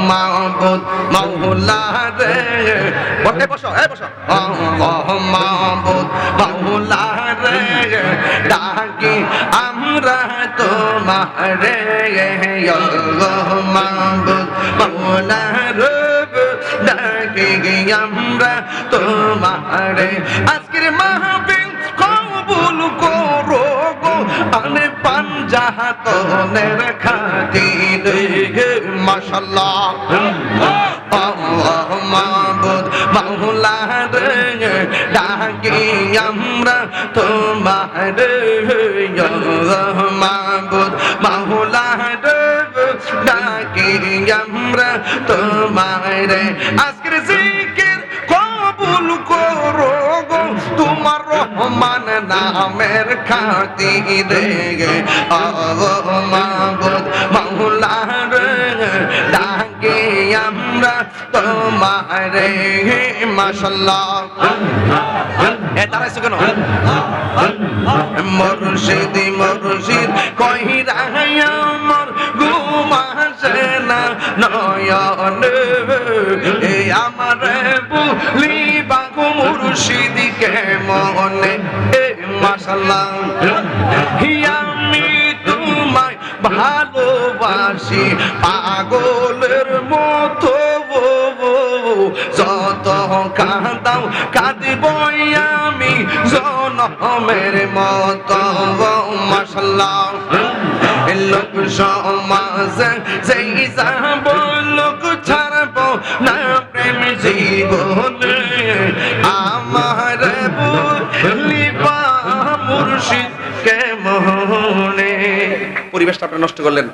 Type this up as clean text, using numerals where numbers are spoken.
মাবুদ মাওলা রে বসে বসো বসো মাবুদ মাওলা রে ডাকি আমরা তোমারে মাবুদ মাওলা রে ডাকি আমরা তোমারে আজকের মাহফিল কবুল করো গো আনে পাঞ্জাতনের খাতিরে মাশাআল্লাহ আল্লাহ মাবুদ মাওলা রে ডাকি আমরা তোমারে মাবুদ মাওলা রে ডাকি আমরা তোমারে আজকের জিকির কবুল করো গো তোমার রহমান নামের খাতিরে আল্লাহ মাবুদ মাওলা রে ডাকি আমরা তোমারে মাশাআল্লাহ দাঁড়াইছো কেন মুর্শিদ মুর্শিদ কইরা আমার ঘুম আসে না নয়ন আমার বলিবা গো মুর্শিদ কেমনে মাশাআল্লাহ আমি তোমায় ভালোবাসি পাগলের মতো যত কাঁদাও কাঁদবই আমি জনমের মতো মাশাআল্লাহ লোক সমাজে যেই যাব লোক ছাড়ব না প্রেম জীবনে আমার বলিবা মুর্শিদ কেমনে পরিবেশটা আপনি নষ্ট করলেন।